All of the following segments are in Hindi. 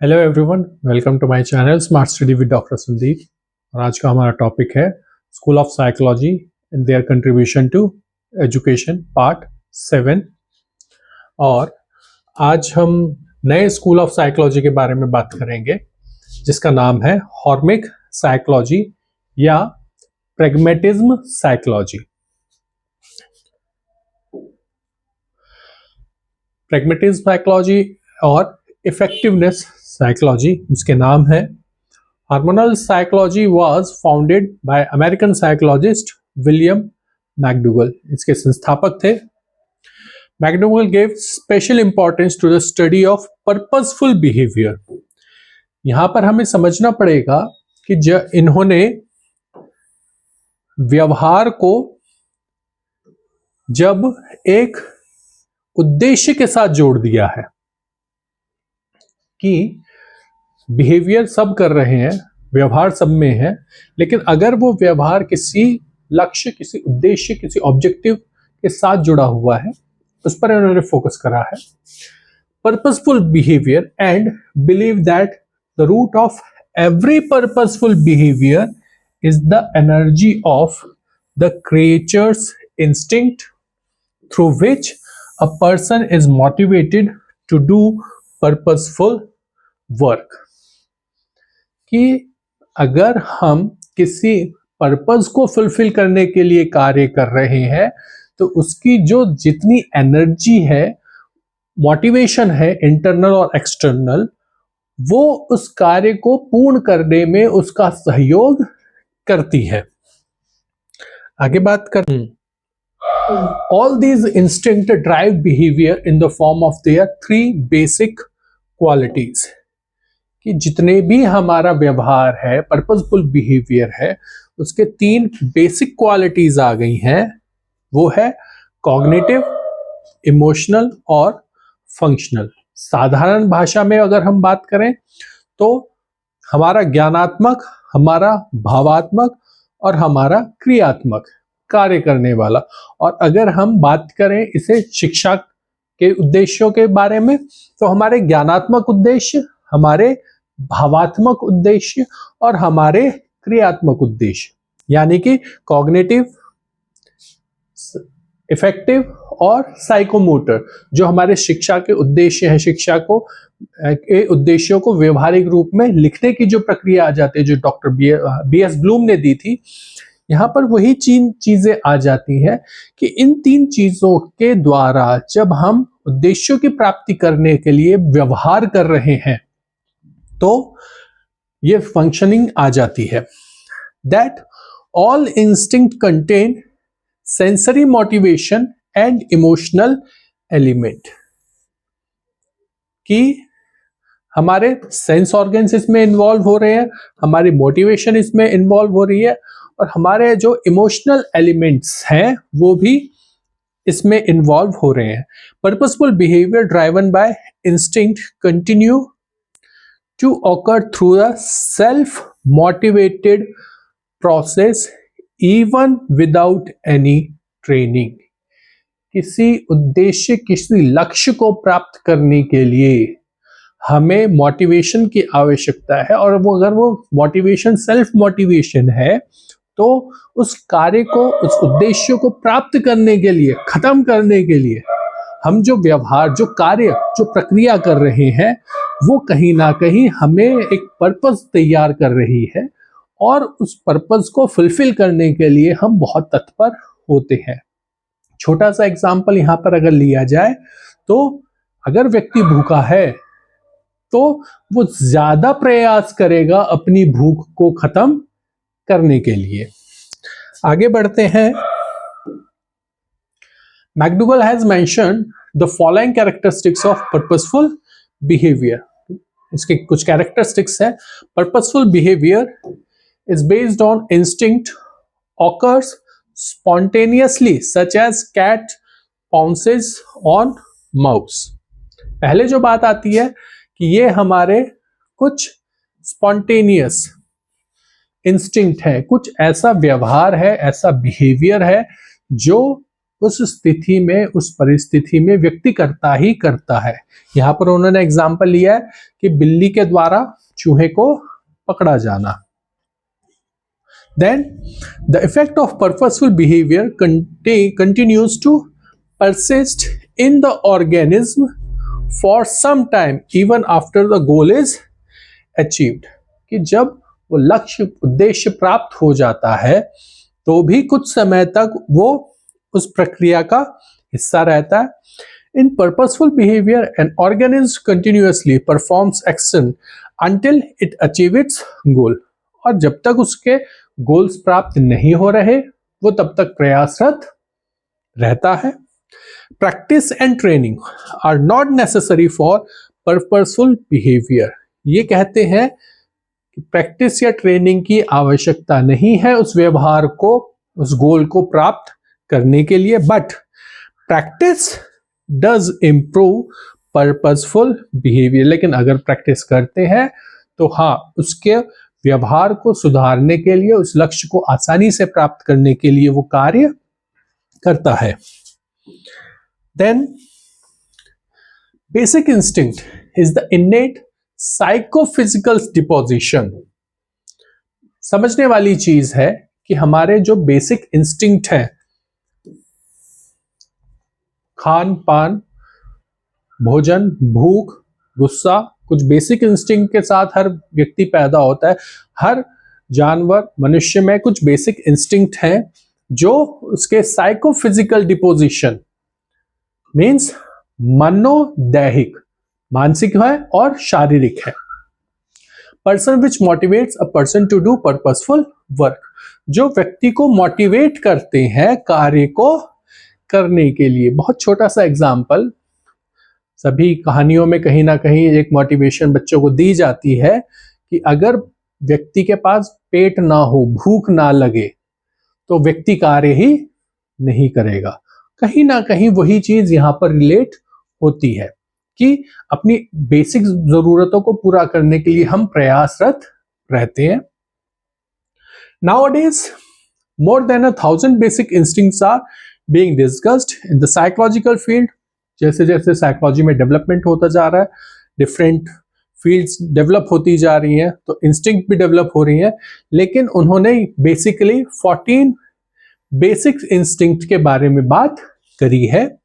Hello everyone, welcome to my channel smart study with doctor Sandeep. और आज का हमारा टॉपिक है school of psychology and their contribution to education part 7। और आज हम नए स्कूल ऑफ साइकोलॉजी के बारे में बात करेंगे जिसका नाम है हॉर्मिक साइकोलॉजी या प्रैग्मेटिज्म साइकोलॉजी। प्रैग्मेटिज्म साइकोलॉजी और इफेक्टिवनेस साइकोलॉजी उसके नाम है। Hormonal psychology was founded by American psychologist William McDougall. इसके संस्थापक थे। McDougall gave special importance to the study of purposeful behaviour. यहां पर हमें समझना पड़ेगा कि इन्होंने व्यवहार को जब एक उद्देश्य के साथ जोड़ दिया है कि बिहेवियर सब कर रहे हैं, व्यवहार सब में है, लेकिन अगर वो व्यवहार किसी लक्ष्य, किसी उद्देश्य, किसी ऑब्जेक्टिव के साथ जुड़ा हुआ है, उस पर इन्होंने फोकस करा है। Purposeful behaviour and believe that the root of every purposeful behaviour is the energy of the creature's instinct through which a person is motivated to do purposeful work. कि अगर हम किसी पर्पस को फुलफिल करने के लिए कार्य कर रहे हैं तो उसकी जो जितनी एनर्जी है, मोटिवेशन है, इंटरनल और एक्सटर्नल, वो उस कार्य को पूर्ण करने में उसका सहयोग करती है। आगे बात कर all these instinct drive behaviour in the form of their 3 basic qualities. कि जितने भी हमारा व्यवहार है, पर्पसफुल बिहेवियर है, उसके 3 बेसिक क्वालिटीज आ गई हैं। वो है कॉग्निटिव, इमोशनल और फंक्शनल। साधारण भाषा में अगर हम बात करें तो हमारा ज्ञानात्मक, हमारा भावात्मक और हमारा क्रियात्मक, कार्य करने वाला। और अगर हम बात करें इसे शिक्षा के उद्देश्यों के बारे में तो हमारे ज्ञानात्मक उद्देश्य, हमारे भावात्मक उद्देश्य और हमारे क्रियात्मक उद्देश्य, यानी कि कॉग्निटिव, इफेक्टिव और साइकोमोटर, जो हमारे शिक्षा के उद्देश्य हैं। शिक्षा को के उद्देश्यों को व्यवहारिक रूप में लिखने की जो प्रक्रिया आ जाती है, जो डॉक्टर बी.एस. ब्लूम ने दी थी, यहाँ पर वही चीजें आ जाती हैं कि इन 3 चीजों के द्वारा जब हम उद्देश्यों की प्राप्ति करने के लिए व्यवहार कर रहे हैं तो ये फंक्शनिंग आ जाती है। That all instinct contain sensory motivation and emotional element. कि हमारे सेंस ऑर्गन्स इसमें इन्वॉल्व हो रहे हैं, हमारी मोटिवेशन इसमें इन्वॉल्व हो रही है और हमारे जो इमोशनल एलिमेंट्स हैं वो भी इसमें इन्वॉल्व हो रहे हैं। Purposeful behaviour driven by instinct continue to occur through a self-motivated process even without any training। किसी उद्देश्य, किसी लक्ष्य को प्राप्त करने के लिए हमें मोटिवेशन की आवश्यकता है, और वो अगर वो मोटिवेशन सेल्फ मोटिवेशन है तो उस कार्य को, उस उद्देश्य को प्राप्त करने के लिए, खत्म करने के लिए हम जो व्यवहार, जो कार्य, जो प्रक्रिया कर रहे हैं वो कहीं ना कहीं हमें एक पर्पस तैयार कर रही है और उस पर्पस को फुलफिल करने के लिए हम बहुत तत्पर होते हैं। छोटा सा एग्जांपल यहां पर अगर लिया जाए तो अगर व्यक्ति भूखा है तो वो ज्यादा प्रयास करेगा अपनी भूख को खत्म करने के लिए। आगे बढ़ते हैं। McDougall has mentioned the following characteristics of purposeful behavior। इसके कुछ कैरेक्टरिस्टिक्स हैं। Purposeful behavior is based on instinct, occurs spontaneously such as cat pounces on mouse। पहले जो बात आती है कि ये हमारे कुछ spontaneous instinct है, कुछ ऐसा व्यवहार है, ऐसा बिहेवियर है जो उस स्थिति में, उस परिस्थिति में व्यक्ति करता ही करता है। यहाँ पर उन्होंने एग्जाम्पल लिया है कि बिल्ली के द्वारा चूहे को पकड़ा जाना। Then the effect of purposeful behavior continues to persist in the organism for some time even after the goal is achieved। कि जब वो लक्ष्य, उद्देश्य प्राप्त हो जाता है तो भी कुछ समय तक वो उस प्रक्रिया का हिस्सा रहता है। In purposeful behavior, an organism continuously performs action until it achieves its goal। और जब तक उसके गोल्स प्राप्त नहीं हो रहे वो तब तक प्रयासरत रहता है। Practice and training are not necessary for purposeful behaviour. ये कहते हैं कि प्रैक्टिस या ट्रेनिंग की आवश्यकता नहीं है उस व्यवहार को, उस गोल को प्राप्त करने के लिए, but practice does improve purposeful behaviour. लेकिन अगर प्रैक्टिस करते हैं तो हाँ, उसके व्यवहार को सुधारने के लिए, उस लक्ष्य को आसानी से प्राप्त करने के लिए वो कार्य करता है। Then basic instinct is the innate psychophysical disposition. समझने वाली चीज है कि हमारे जो बेसिक इंस्टिंक्ट है, खान पान, भोजन, भूख, गुस्सा, कुछ बेसिक इंस्टिंक्ट के साथ हर व्यक्ति पैदा होता है। हर जानवर, मनुष्य में कुछ बेसिक इंस्टिंक्ट हैं जो उसके साइकोफिजिकल डिपोजिशन मीन्स मनोदैहिक, मानसिक है और शारीरिक है। Person which motivates a person to do purposeful work. जो व्यक्ति को मोटिवेट करते हैं कार्य को करने के लिए। बहुत छोटा सा एग्जाम्पल, सभी कहानियों में कहीं ना कहीं एक मोटिवेशन बच्चों को दी जाती है कि अगर व्यक्ति के पास पेट ना हो, भूख ना लगे, तो व्यक्ति कार्य ही नहीं करेगा। कहीं ना कहीं वही चीज यहाँ पर रिलेट होती है कि अपनी बेसिक जरूरतों को पूरा करने के लिए हम प्रयासरत रहते हैं। Nowadays, more than 1,000 basic instincts are being discussed in the psychological field। जैसे जैसे साइकोलॉजी में डेवलपमेंट होता जा रहा है, डिफरेंट फील्ड्स डेवलप होती जा रही हैं, तो इंस्टिंक्ट भी डेवलप हो रही हैं। लेकिन उन्होंने बेसिकली 14 बेसिक इंस्टिंक्ट के बारे में बात करी है,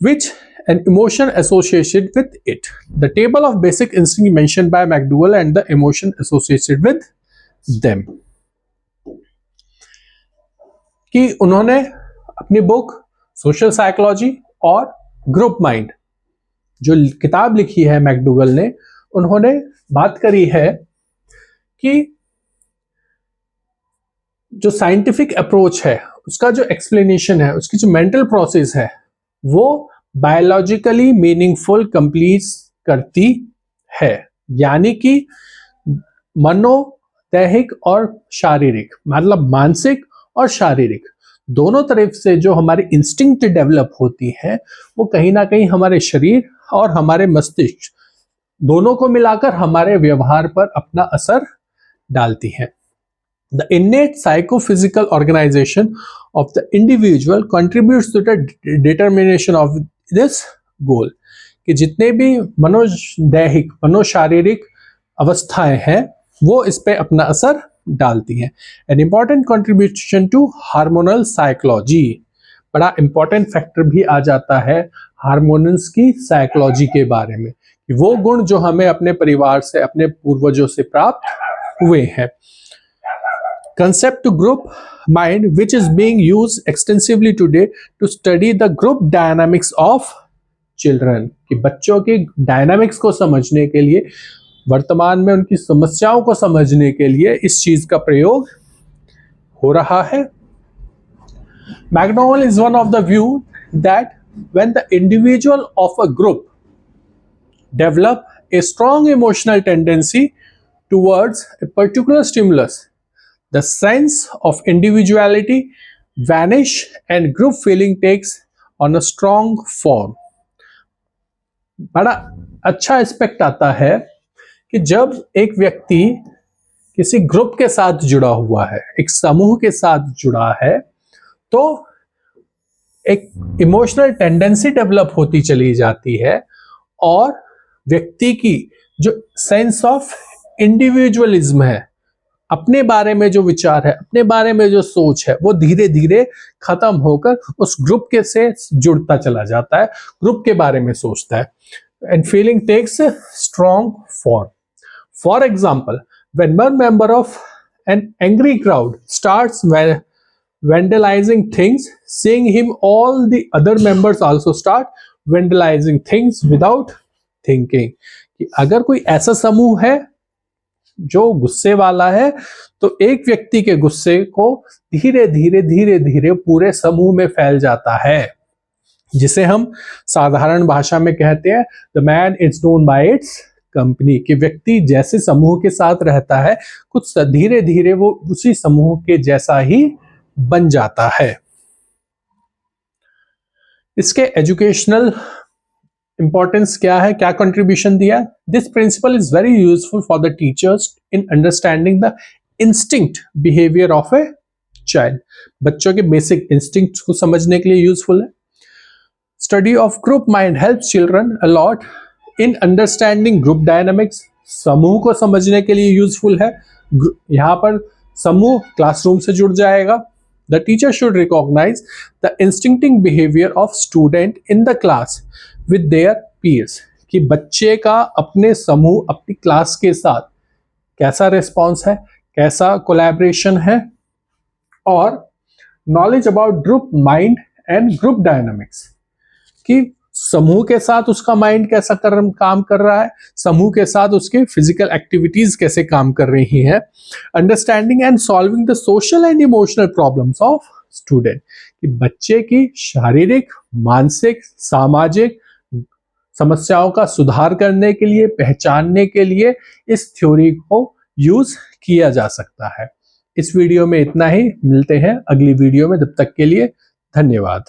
which an emotion associated with it। The table of basic instinct mentioned by McDougall and the emotion associated with them। कि उन्होंने अपनी बुक सोशल साइकोलॉजी और ग्रुप माइंड, जो किताब लिखी है मैकडूगल ने, उन्होंने बात करी है कि जो साइंटिफिक अप्रोच है, उसका जो एक्सप्लेनेशन है, उसकी जो मेंटल प्रोसेस है, वो बायोलॉजिकली मीनिंगफुल कंप्लीट करती है। यानी कि मनोदैहिक और शारीरिक, मतलब मानसिक और शारीरिक दोनों तरफ से जो हमारी इंस्टिंक्ट डेवलप होती है, वो कहीं ना कहीं हमारे शरीर और हमारे मस्तिष्क दोनों को मिलाकर हमारे व्यवहार पर अपना असर डालती है। The innate psychophysical organization of the individual contributes to the determination of this goal। कि जितने भी मनोदैहिक, मनोशारीरिक अवस्थाएं हैं वो इस पे अपना असर डालती हैं। An important contribution to hormonal psychology। बड़ा इंपॉर्टेंट फैक्टर भी आ जाता है हार्मोन्स की साइकोलॉजी के बारे में, कि वो गुण जो हमें अपने परिवार से, अपने पूर्वजों से प्राप्त हुए हैं। Concept to group mind, which is being used extensively today to study the group dynamics of children। कि बच्चों की डायनामिक्स को समझने के लिए, वर्तमान में उनकी समस्याओं को समझने के लिए इस चीज का प्रयोग हो रहा है। McDowell is one of the view that when the individual of a group develop a strong emotional tendency towards a particular stimulus, the sense of individuality vanish and group feeling takes on a strong form। बड़ा अच्छा एस्पेक्ट आता है कि जब एक व्यक्ति किसी ग्रुप के साथ जुड़ा हुआ है, एक समूह के साथ जुड़ा है, तो एक इमोशनल टेंडेंसी डेवलप होती चली जाती है और व्यक्ति की जो सेंस ऑफ इंडिविजुअलिज्म है, अपने बारे में जो विचार है, अपने बारे में जो सोच है, वो धीरे धीरे खत्म होकर उस ग्रुप के से जुड़ता चला जाता है, ग्रुप के बारे में सोचता है। And feeling takes strong form. For example, when one member of an angry crowd starts vandalizing things, seeing him, all the other members also start vandalizing things without thinking। कि अगर कोई ऐसा समूह है जो गुस्से वाला है, तो एक व्यक्ति के गुस्से को धीरे धीरे पूरे समूह में फैल जाता है, जिसे हम साधारण भाषा में कहते हैं the man is known by it's company. कि व्यक्ति जैसे समूह के साथ रहता है, कुछ धीरे धीरे वो उसी समूह के जैसा ही बन जाता है। इसके एजुकेशनल इंपॉर्टेंस क्या है, क्या कंट्रीब्यूशन दिया? This principle is very useful for the teachers in understanding the instinct behaviour of a child. बच्चों के बेसिक इंस्टिंक्ट्स को समझने के लिए यूजफुल है। Study of group mind helps children a lot in understanding group dynamics. समूह को समझने के लिए यूजफुल है। यहाँ पर समूह क्लासरूम से जुड़ जाएगा। The teacher should recognize the instinctive behavior of student in the class with their peers। कि बच्चे का अपने समूह, अपनी क्लास के साथ कैसा रिस्पॉन्स है, कैसा कोलैबोरेशन है, और knowledge about group mind and group dynamics. कि समूह के साथ उसका माइंड कैसा काम कर रहा है, समूह के साथ उसके फिजिकल एक्टिविटीज कैसे काम कर रही हैं। Understanding and solving the social and emotional problems of student. कि बच्चे की शारीरिक, मानसिक, सामाजिक समस्याओं का सुधार करने के लिए, पहचानने के लिए इस थ्योरी को यूज किया जा सकता है। इस वीडियो में इतना ही, मिलते हैं अगली वीडियो में, तब तक के लिए धन्यवाद।